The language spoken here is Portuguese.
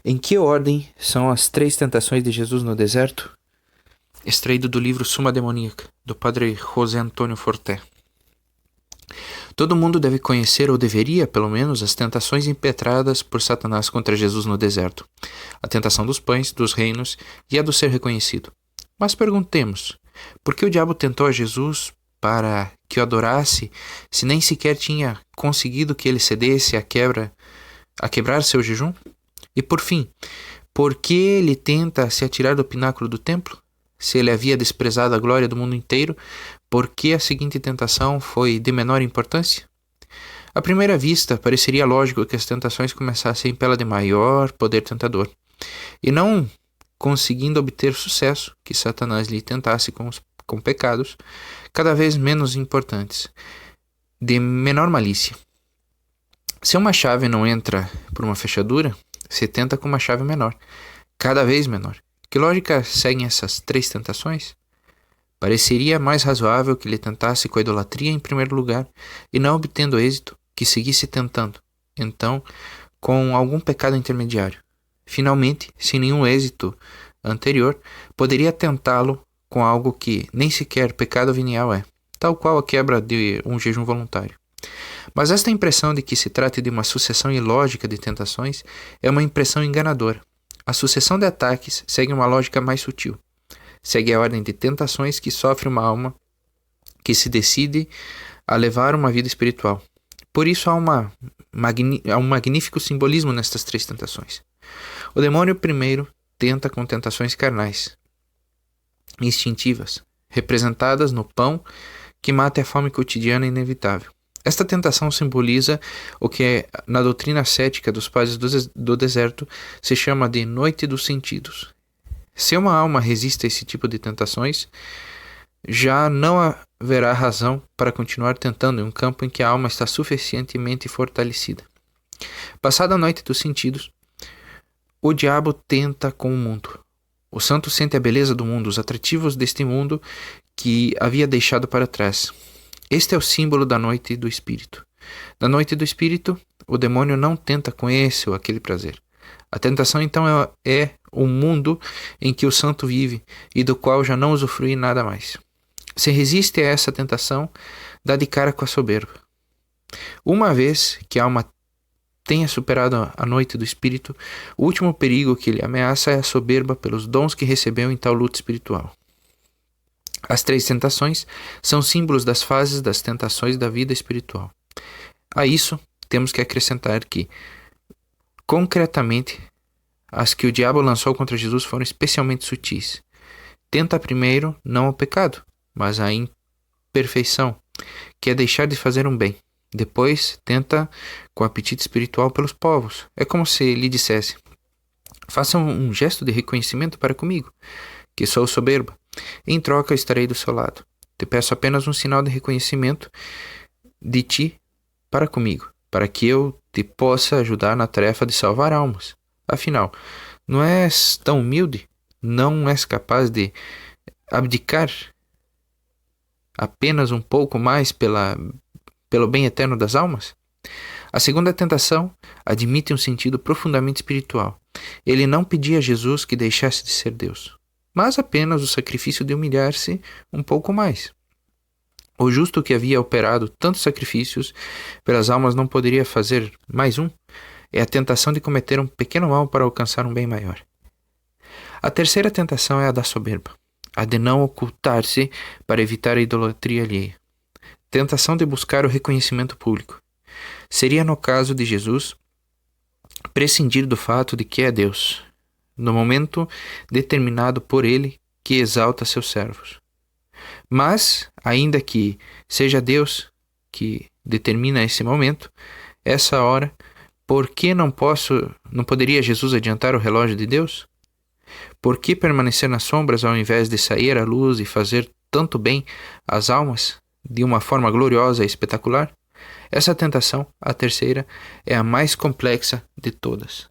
Em que ordem são as 3 tentações de Jesus no deserto? Extraído do livro Suma Demoníaca, do padre José Antônio Forté. Todo mundo deve conhecer, ou deveria, pelo menos, as tentações impetradas por Satanás contra Jesus no deserto. A tentação dos pães, dos reinos e a do ser reconhecido. Mas perguntemos, por que o diabo tentou a Jesus para que o adorasse, se nem sequer tinha conseguido que ele cedesse a quebrar seu jejum? E por fim, por que ele tenta se atirar do pináculo do templo? Se ele havia desprezado a glória do mundo inteiro, por que a seguinte tentação foi de menor importância? À primeira vista, pareceria lógico que as tentações começassem pela de maior poder tentador, e não conseguindo obter sucesso, que Satanás lhe tentasse com pecados cada vez menos importantes, de menor malícia. Se uma chave não entra por uma fechadura, se tenta com uma chave menor, cada vez menor. Que lógica seguem essas 3 tentações? Pareceria mais razoável que ele tentasse com a idolatria em primeiro lugar, e não obtendo êxito, que seguisse tentando, então, com algum pecado intermediário. Finalmente, sem nenhum êxito anterior, poderia tentá-lo com algo que nem sequer pecado venial é, tal qual a quebra de um jejum voluntário. Mas esta impressão de que se trata de uma sucessão ilógica de tentações é uma impressão enganadora. A sucessão de ataques segue uma lógica mais sutil. Segue a ordem de tentações que sofre uma alma que se decide a levar uma vida espiritual. Por isso há um magnífico simbolismo nestas 3 tentações. O demônio primeiro tenta com tentações carnais, instintivas, representadas no pão que mata a fome cotidiana inevitável. Esta tentação simboliza o que na doutrina cética dos padres do deserto se chama de noite dos sentidos. Se uma alma resiste a esse tipo de tentações, já não haverá razão para continuar tentando em um campo em que a alma está suficientemente fortalecida. Passada a noite dos sentidos, o diabo tenta com o mundo. O santo sente a beleza do mundo, os atrativos deste mundo que havia deixado para trás. Este é o símbolo da noite do espírito. Na noite do espírito, o demônio não tenta com esse ou aquele prazer. A tentação, então, é o mundo em que o santo vive e do qual já não usufrui nada mais. Se resiste a essa tentação, dá de cara com a soberba. Uma vez que a alma tenha superado a noite do espírito, o último perigo que lhe ameaça é a soberba pelos dons que recebeu em tal luta espiritual. As 3 tentações são símbolos das fases das tentações da vida espiritual. A isso, temos que acrescentar que, concretamente, as que o diabo lançou contra Jesus foram especialmente sutis. Tenta primeiro não o pecado, mas a imperfeição, que é deixar de fazer um bem. Depois, tenta com apetite espiritual pelos povos. É como se lhe dissesse: faça um gesto de reconhecimento para comigo, que sou soberba. Em troca, estarei do seu lado. Te peço apenas um sinal de reconhecimento de ti para comigo, para que eu te possa ajudar na tarefa de salvar almas. Afinal, não és tão humilde? Não és capaz de abdicar apenas um pouco mais pelo bem eterno das almas? A segunda tentação admite um sentido profundamente espiritual. Ele não pedia a Jesus que deixasse de ser Deus, mas apenas o sacrifício de humilhar-se um pouco mais. O justo que havia operado tantos sacrifícios pelas almas não poderia fazer mais um? É a tentação de cometer um pequeno mal para alcançar um bem maior. A terceira tentação é a da soberba, a de não ocultar-se para evitar a idolatria alheia. Tentação de buscar o reconhecimento público. Seria no caso de Jesus prescindir do fato de que é Deus, no momento determinado por ele que exalta seus servos. Mas, ainda que seja Deus que determina esse momento, essa hora, por que não poderia Jesus adiantar o relógio de Deus? Por que permanecer nas sombras ao invés de sair à luz e fazer tanto bem às almas de uma forma gloriosa e espetacular? Essa tentação, a terceira, é a mais complexa de todas.